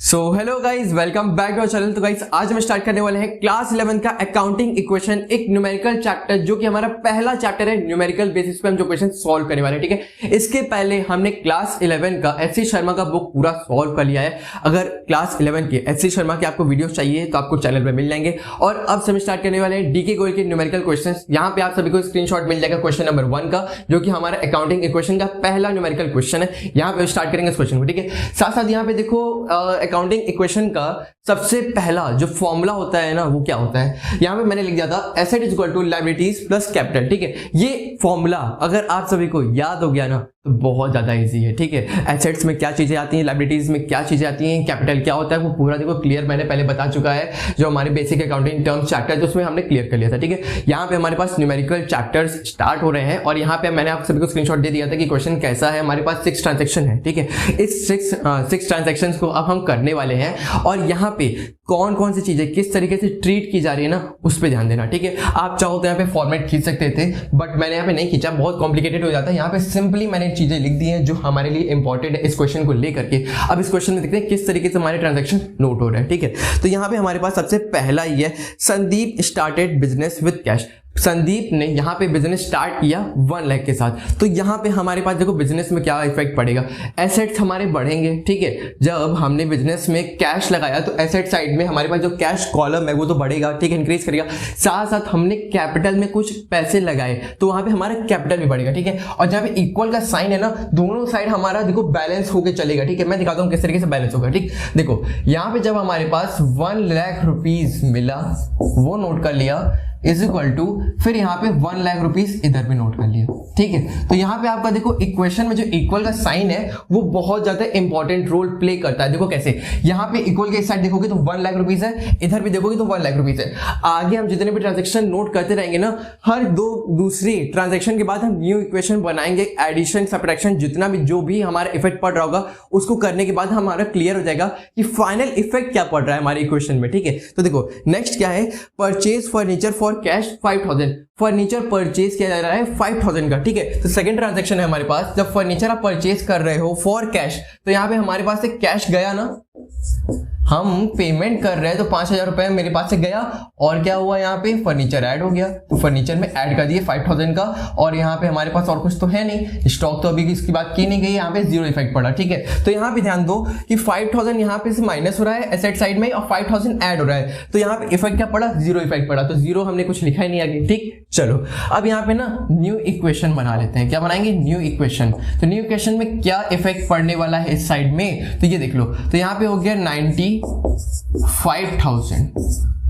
So hello guys, welcome back to our channel. तो guys आज हम स्टार्ट करने वाले हैं क्लास 11 का अकाउंटिंग इक्वेशन, एक न्यूमेरिकल चैप्टर जो कि हमारा पहला चैप्टर है। न्यूमेरिकल बेसिस पे हम जो क्वेश्चन सॉल्व करने वाले हैं, ठीक है। इसके पहले हमने क्लास 11 का एस.सी. शर्मा का बुक पूरा सॉल्व कर लिया है। अगर क्लास 11 के एस.सी. शर्मा के आपको वीडियो चाहिए तो आपको चैनल पे मिल जाएंगे। और अब से हम स्टार्ट करने वाले हैं डीके गोयल के न्यूमेरिकल क्वेश्चन। यहाँ पे आप सभी को स्क्रीनशॉट मिल जाएगा क्वेश्चन नंबर 1 का, जो कि हमारा अकाउंटिंग इक्वेशन का पहला न्यूमेरिकल क्वेश्चन है। यहाँ पे स्टार्ट करेंगे इस क्वेश्चन को, ठीक है। साथ साथ यहाँ पे देखो अकाउंटिंग इक्वेशन का सबसे पहला जो फॉर्मूला होता है ना, वो क्या होता है। यहां पे मैंने लिख दिया था asset is equal to liabilities plus capital, ठीक है। ये फॉर्मूला अगर आप सभी को याद हो गया ना तो बहुत ज्यादा इजी है, ठीक है। एसेट्स में क्या चीजें आती हैं, लायबिलिटीज में क्या चीजें आती हैं, कैपिटल क्या होता है, वो पूरा देखो क्लियर मैंने पहले बता चुका है। जो हमारे बेसिक अकाउंटिंग टर्म्स चैप्टर है उसमें हमने क्लियर कर लिया था, ठीक है। यहाँ पे हमारे पास न्यूमेरिकल चैप्टर्स स्टार्ट हो रहे हैं और यहाँ पे मैंने आप सभी को स्क्रीनशॉट दे दिया था कि क्वेश्चन कैसा है। हमारे पास 6 ट्रांजेक्शन है, ठीक है। इस 6 ट्रांजेक्शन को अब हम करने वाले हैं और यहाँ पे कौन कौन सी चीजें किस तरीके से ट्रीट की जा रही है ना, उस पे ध्यान देना, ठीक है। आप चाहो तो यहाँ पे फॉर्मेट खींच सकते थे, बट मैंने यहाँ पे नहीं खींचा, बहुत कॉम्प्लिकेटेड हो जाता है। यहाँ पे सिंपली मैंने चीजें लिख दी हैं जो हमारे लिए इंपॉर्टेंट है इस क्वेश्चन को लेकर के। अब इस क्वेश्चन में देखते हैं किस तरीके से हमारे ट्रांजैक्शन नोट हो रहे हैं, ठीक है। तो यहाँ पे हमारे पास सबसे पहला ही है, Sandeep started business with cash. Sandeep ने यहाँ पे बिजनेस स्टार्ट किया 1 लाख के साथ। तो यहाँ पे हमारे पास देखो बिजनेस में क्या इफेक्ट पड़ेगा, एसेट्स हमारे बढ़ेंगे, ठीक है। जब हमने बिजनेस में कैश लगाया तो एसेट साइड में हमारे पास जो कैश कॉलम है वो तो बढ़ेगा, ठीक है, इंक्रीज करेगा। साथ साथ हमने कैपिटल में कुछ पैसे लगाए तो वहां पे हमारा कैपिटल भी बढ़ेगा, ठीक है। और जहाँ पे इक्वल का साइन है ना, दोनों साइड हमारा देखो बैलेंस होकर चलेगा, ठीक है। मैं दिखाता हूँ किस तरीके से बैलेंस होगा, ठीक। देखो यहाँ पे जब हमारे पास 1 लाख रुपीज मिला, वो नोट कर लिया, इज इक्वल टू फिर यहाँ पे 1 लाख रुपीज इधर भी नोट कर लिया, ठीक है। तो यहाँ पे आपका देखो इक्वेशन में जो इक्वल का साइन है वो बहुत ज्यादा इंपॉर्टेंट रोल प्ले करता है। देखो कैसे, यहाँ पे इक्वल के इस साइड देखोगे तो 1 लाख रुपीज है, इधर भी देखोगे तो 1 लाख रुपीज है। आगे हम जितने भी ट्रांजेक्शन नोट करते रहेंगे ना, हर दूसरी ट्रांजेक्शन के बाद हम न्यू इक्वेशन बनाएंगे, एडिशन सब्ट्रैक्शन जितना भी जो भी हमारा इफेक्ट पड़ रहा होगा उसको करने के बाद हमारा क्लियर हो जाएगा कि फाइनल इफेक्ट क्या पड़ रहा है हमारे इक्वेशन में, ठीक है। तो देखो नेक्स्ट क्या है, purchase furniture for cash 5000। Furniture purchase किया जा रहा है 5000 का, ठीक है। तो सेकंड ट्रांजैक्शन है हमारे पास, जब फर्नीचर आप परचेज कर रहे हो फॉर कैश, तो यहाँ पे हमारे पास से कैश गया ना, हम पेमेंट कर रहे हैं तो 5000 रुपए मेरे पास से गया और क्या हुआ, यहाँ पे फर्नीचर ऐड हो गया तो फर्नीचर में ऐड कर दिए 5000 का। और यहाँ पे हमारे पास और कुछ तो है नहीं, स्टॉक तो अभी इसकी बात की नहीं गई, यहाँ पे 0 इफेक्ट पड़ा, ठीक है। तो यहाँ पे ध्यान दो कि 5000 यहाँ पे से माइनस हो रहा है एसेट साइड में और 5000 ऐड हो रहा है, तो यहाँ पे इफेक्ट क्या पड़ा, 0 इफेक्ट पड़ा। तो 0 हमने कुछ लिखा ही नहीं आगे, ठीक। चलो अब यहाँ पे ना न्यू इक्वेशन बना लेते हैं। क्या बनाएंगे, न्यू इक्वेशन। तो न्यू इक्वेशन में क्या इफेक्ट पड़ने वाला है इस साइड में, तो ये देख लो। तो यहाँ पे हो गया 95,000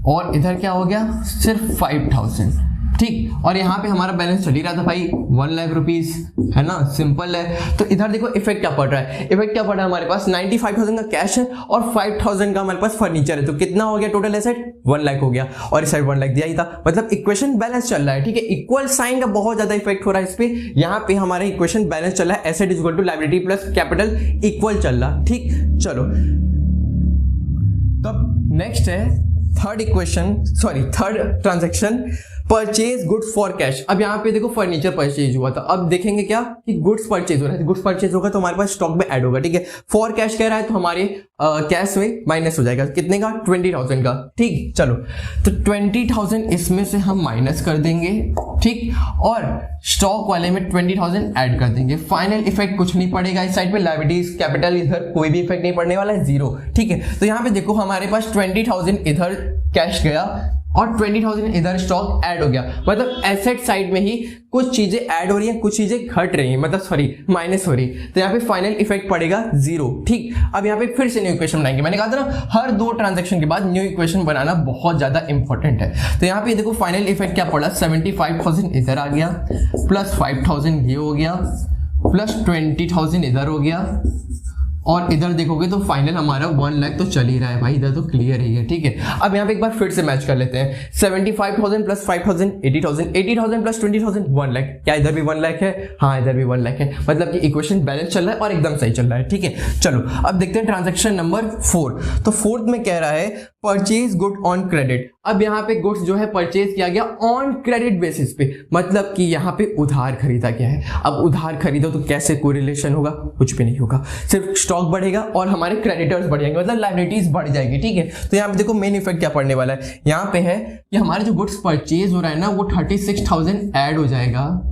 और इधर क्या हो गया, सिर्फ 5000, ठीक। और यहाँ पे हमारा बैलेंस चल ही रहा था भाई 1 लाख रुपीज, है ना, सिंपल है। तो इधर देखो इफेक्ट क्या पड़ रहा है, इफेक्ट क्या पड़ रहा है, हमारे पास 95,000 का कैश है और 5000 का हमारे पास फर्नीचर है। तो कितना हो गया टोटल एसेट, 1 लाख हो गया और इस साइड 1 लाख दिया ही था, मतलब इक्वेशन बैलेंस चल रहा है, ठीक है। इक्वल साइन का बहुत ज्यादा इफेक्ट हो रहा है इस पे। यहाँ पे हमारा इक्वेशन बैलेंस चल रहा है, asset is equal to liability plus capital equal चल रहा, ठीक। चलो तब नेक्स्ट है third transaction, purchase goods for cash. अब यहाँ पे देखो फर्नीचर परचेज हुआ था, अब देखेंगे क्या कि गुड्स परचेज हो रहा है, गुड्स परचेज होगा तो हमारे पास स्टॉक में ऐड होगा, ठीक है। फॉर कैश कह रहा है तो हमारे कैश में माइनस हो जाएगा, कितने का, 20,000 का, ठीक। चलो तो 20,000 इसमें से हम माइनस कर देंगे, ठीक, और स्टॉक वाले में 20,000 ऐड कर देंगे। फाइनल इफेक्ट कुछ नहीं पड़ेगा इस साइड पे, लायबिलिटीज कैपिटल इधर कोई भी इफेक्ट नहीं पड़ने वाला है, 0, ठीक है। तो यहाँ पे देखो हमारे पास 20,000 इधर कैश गया और 20,000 इधर स्टॉक ऐड हो गया, मतलब एसेट साइड में ही कुछ चीजें ऐड हो रही हैं, कुछ चीजें घट रही हैं, मतलब सॉरी माइनस हो रही। तो यहाँ पे फाइनल इफेक्ट पड़ेगा 0, ठीक। अब यहाँ पे फिर से न्यू इक्वेशन बनाएंगे, मैंने कहा था ना हर 2 ट्रांजैक्शन के बाद न्यू इक्वेशन बनाना बहुत ज्यादा इंपॉर्टेंट है। तो यहाँ पे देखो फाइनल इफेक्ट क्या पड़ा, 75,000 इधर आ गया प्लस 5,000 ये हो गया प्लस 20,000 इधर हो गया और इधर देखोगे तो फाइनल हमारा 1 लाख तो चल ही रहा है भाई, इधर तो क्लियर ही है, ठीक है। अब यहाँ पे एक बार फिर से मैच कर लेते हैं, 75,000 प्लस 5,000 80,000, 80,000 प्लस 20,000 1 लाख। क्या इधर भी 1 लाख है, हाँ इधर भी 1 लाख है, मतलब कि इक्वेशन बैलेंस चल रहा है और एकदम सही चल रहा है, ठीक है। चलो अब देखते हैं ट्रांजैक्शन नंबर 4। तो फोर्थ में कह रहा है परचेज गुड ऑन क्रेडिट। अब यहाँ पे गुड्स जो है परचेज किया गया ऑन क्रेडिट बेसिस पे, मतलब कि यहाँ पे उधार खरीदा गया है। अब उधार खरीदो तो कैसे कोरिलेशन होगा, कुछ भी नहीं होगा, सिर्फ स्टॉक बढ़ेगा और हमारे क्रेडिटर्स बढ़ जाएंगे, मतलब लायबिलिटीज बढ़ जाएगी। ठीक है, तो यहाँ पे देखो मेन इफेक्ट क्या पड़ने वाला है, यहाँ पे है कि हमारे जो गुड्स परचेज हो रहा है ना वो 36,000 ऐड हो जाएगा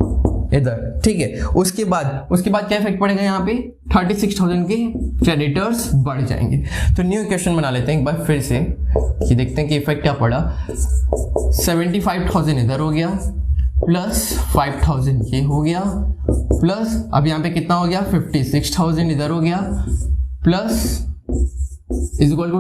इधर। ठीक है, उसके बाद क्या इफेक्ट पड़ेगा, यहाँ पे 36,000 के क्रेडिटर्स बढ़ जाएंगे। तो न्यू इक्वेशन बना लेते हैं एक बार फिर से कि देखते हैं कि इफेक्ट क्या पड़ा। 75,000 इधर हो गया प्लस 5,000 ये हो गया प्लस अब यहाँ पे कितना हो गया 56,000 इधर हो गया प्लस इक्वल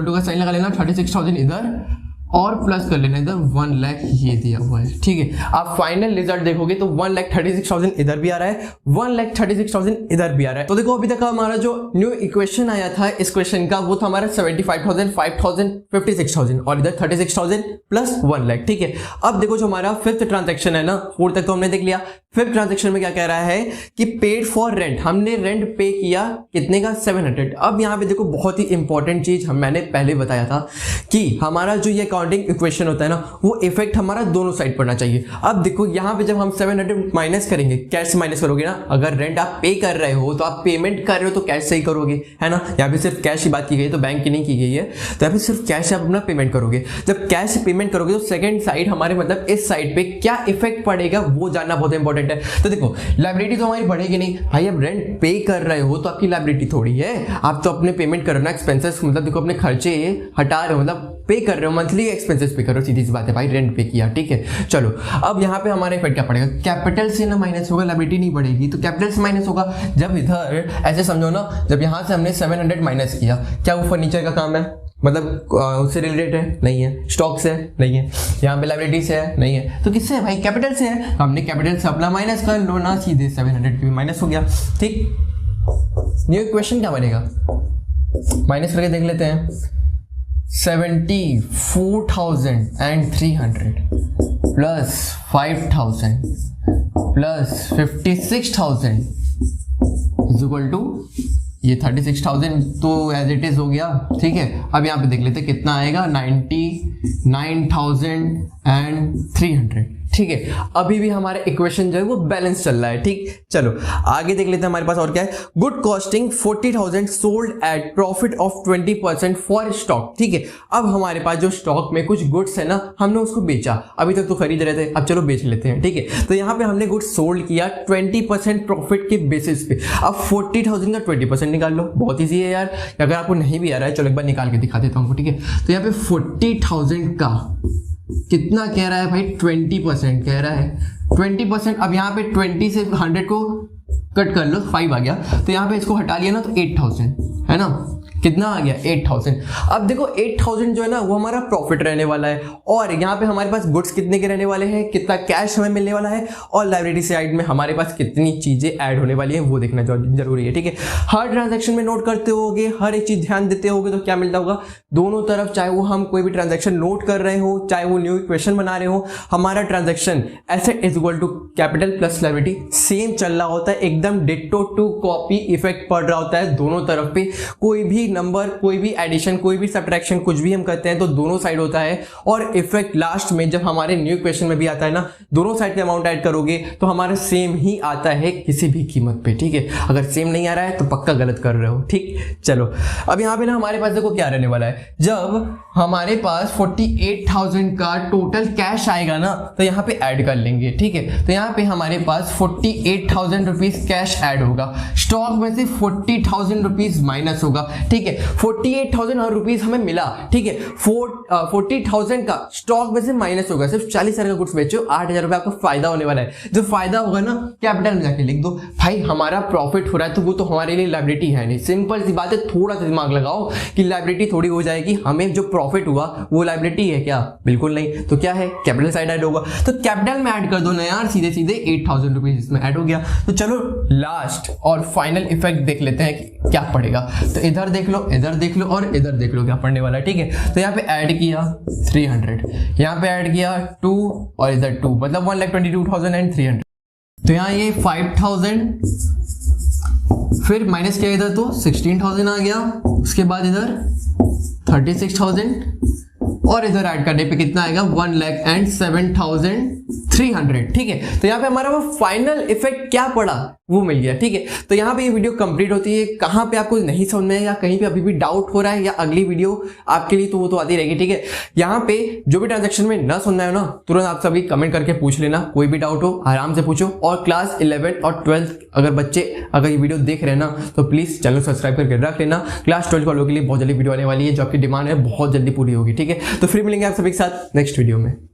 टू का साइन लगा लेना 36,000 इधर और प्लस कर लेना इधर 1 लाख ये दिया हुआ है। ठीक है, आप फाइनल रिजल्ट देखोगे तो 1,36,000 इधर भी आ रहा है, 1,36,000 इधर भी आ रहा है। तो देखो अभी तक हमारा जो न्यू इक्वेशन आया था इस क्वेश्चन का वो था हमारा 75,000, 5,000, 56,000 और इधर 36,000 प्लस 1 लाख। ठीक है, अब देखो जो हमारा फिफ्थ ट्रांजेक्शन है ना, 4 तक तो हमने देख लिया। फिफ्थ ट्रांजेक्शन में क्या कह रहा है कि पेड फॉर रेंट, हमने रेंट पे किया कितने का 700। अब यहाँ पे देखो बहुत ही इंपॉर्टेंट चीज मैंने पहले बताया था कि हमारा जो ये अकाउंटिंग इक्वेशन होता है ना वो इफेक्ट हमारा दोनों साइड पड़ना चाहिए। अब देखो यहाँ पे जब हम 700 माइनस करेंगे, कैश से माइनस करोगे ना, अगर रेंट आप पे कर रहे हो तो आप पेमेंट कर रहे हो तो कैश से ही करोगे, है ना। यहाँ पे सिर्फ कैश की बात की गई तो बैंक की नहीं की गई है, तो यहाँ पे सिर्फ कैश आप अपना पेमेंट करोगे। जब कैश से पेमेंट करोगे तो सेकंड साइड हमारे मतलब इस साइड पे क्या इफेक्ट पड़ेगा वो जानना बहुत इंपॉर्टेंट है। तो देखो लायबिलिटी तो हमारी बढ़ेगी नहीं भाई, अब रेंट पे कर रहे हो तो आपकी लायबिलिटी थोड़ी है, आप तो अपने पेमेंट कर रहे हो ना, एक्सपेंसेस मतलब देखो अपने खर्चे हटा रहे हो, मतलब पे कर रहे हो, मंथली एक्सपेंसेस पे कर रहे हो, सीधी सी बात है भाई, रेंट पे किया। ठीक है, चलो अब यहाँ पे हमारा इफेक्ट क्या पड़ेगा, कैपिटल से ना माइनस होगा, लायबिलिटी नहीं बढ़ेगी तो कैपिटल से माइनस होगा। जब इधर ऐसे समझो ना, जब यहाँ से हमने 700 माइनस किया, क्या वो फर्नीचर का काम है, मतलब उससे रिलेटेड है नहीं है, स्टॉक से नहीं है, यहाँ पे लायबिलिटी से है नहीं है, तो किससे है भाई, कैपिटल से है। हमने कैपिटल से अपना माइनस कर लो ना, सीधे 700 भी माइनस हो गया। ठीक, न्यू इक्वेशन क्या बनेगा, माइनस करके देख लेते हैं। 74,300 plus 5,000 plus 56,000 is equal to ये 36,000 तो एज इट इज हो गया। ठीक है, अब यहाँ पे देख लेते कितना आएगा, 99,300। ठीक है, अभी भी हमारा इक्वेशन जो है वो बैलेंस चल रहा है। ठीक, चलो आगे देख लेते हैं हमारे पास और क्या है। Good costing 40,000 sold at profit of 20% for stock. ठीक है, अब हमारे पास जो स्टॉक में कुछ गुड्स है ना, हमने उसको बेचा, अभी तक तो खरीद रहे थे, अब चलो बेच लेते हैं। ठीक है, तो यहाँ पे हमने गुड्स सोल्ड किया 20% प्रॉफिट के बेसिस पे। अब 40,000 का 20% निकाल लो, बहुत ईजी है यार, अगर आपको नहीं भी आ रहा है चलो एक बार निकाल के दिखा देता हूँ। ठीक है, तो यहाँ पे 40,000 का कितना कह रहा है भाई, 20% कह रहा है, 20%। अब यहाँ पे 20 से 100 को कट कर लो, 5 आ गया, तो यहाँ पे इसको हटा लिया ना तो 8,000 है ना, कितना आ गया 8,000। अब देखो 8,000 जो है ना वो हमारा प्रॉफिट रहने वाला है, और यहाँ पे हमारे पास गुड्स कितने के रहने वाले हैं, कितना कैश हमें मिलने वाला है, और लायबिलिटी साइड में हमारे पास कितनी चीजें ऐड होने वाली है वो देखना जरूरी है। ठीक है, हर ट्रांजैक्शन में नोट करते होगे, हर एक चीज ध्यान देते होगे तो क्या मिलता होगा, दोनों तरफ चाहे वो हम कोई भी ट्रांजैक्शन नोट कर रहे हो, चाहे वो न्यू इक्वेशन बना रहे हो, हमारा transaction asset is equal to capital plus liability same चल रहा होता है, एकदम डिट्टो टू कॉपी इफेक्ट पड़ रहा होता है दोनों तरफ पे। कोई भी नंबर, कोई भी एडिशन, कोई भी सब्ट्रैक्शन कुछ भी हम करते हैं तो दोनों साइड होता है, और इफेक्ट लास्ट में जब हमारे न्यू इक्वेशन में भी आता है ना, दोनों साइड के अमाउंट ऐड करोगे तो हमारा सेम ही आता है किसी भी कीमत पे। ठीक है, अगर सेम नहीं आ रहा है तो पक्का गलत कर रहे हो। ठीक, चलो अब यहाँ पे ना हमारे पास देखो क्या रहने वाला है, जब हमारे पास 48,000 का टोटल कैश आएगा ना तो यहाँ पे ऐड कर लेंगे। ठीक है, तो यहाँ पे हमारे पास 48,000 रुपीज कैश ऐड होगा, स्टॉक में से 40,000 रुपीज माइनस होगा। ठीक है, 48,000 रुपीज हमें मिला। ठीक है, 40,000 का स्टॉक में से माइनस होगा, सिर्फ 40,000 का गुड्स बेचो, 8,000 रुपए आपको फायदा होने वाला है। जो फायदा होगा ना कैपिटल में जाके लिख दो भाई, हमारा प्रॉफिट हो रहा है तो वो तो हमारे लिए लायबिलिटी है नहीं, सिंपल सी बात है। थोड़ा सा दिमाग लगाओ कि लायबिलिटी थोड़ी हो जाएगी, हमें जो प्रॉफिट हुआ वो लायबिलिटी है क्या, बिल्कुल नहीं, तो क्या है कैपिटल साइड ऐड होगा, तो कैपिटल में ऐड कर दो ना यार, सीधे सीधे 8,000 रुपीज इसमें ऐड हो गया। तो चलो लास्ट और फाइनल इफेक्ट देख लेते हैं कि क्या पड़ेगा। तो इधर देख लो, इधर देख लो और इधर देख लो क्या पड़ने वाला है। ठीक है, तो यहाँ पे ऐड किया 300, यहाँ पे ऐड किया 2 और इधर 2, मतलब 1,22,300। तो यहाँ ये 5,000, फिर माइनस किया इधर तो 16,000 आ गया, उसके बाद इधर 36,000 और इधर ऐड करने पे कितना आएगा 1,07,300। ठीक है, तो यहाँ पे हमारा वो फाइनल इफेक्ट क्या पड़ा वो मिल गया। ठीक है, तो यहाँ पे ये वीडियो कंप्लीट होती है। कहाँ पे आपको नहीं समझ में है या कहीं पे अभी भी डाउट हो रहा है या अगली वीडियो आपके लिए तो वो तो आती रहेगी। ठीक है, यहाँ पे जो भी ट्रांजेक्शन में ना सुनना है ना, तुरंत आप सभी कमेंट करके पूछ लेना। कोई भी डाउट हो आराम से पूछो। और क्लास 11 और 12 अगर बच्चे अगर ये वीडियो देख रहे हैं ना, तो प्लीज चैनल सब्सक्राइब करके रख लेना। क्लास 12 वालों के लिए बहुत जल्दी वीडियो आने वाली है, जो आपकी डिमांड है बहुत जल्दी पूरी होगी। ठीक है, तो फिर मिलेंगे आप सभी के साथ नेक्स्ट वीडियो में।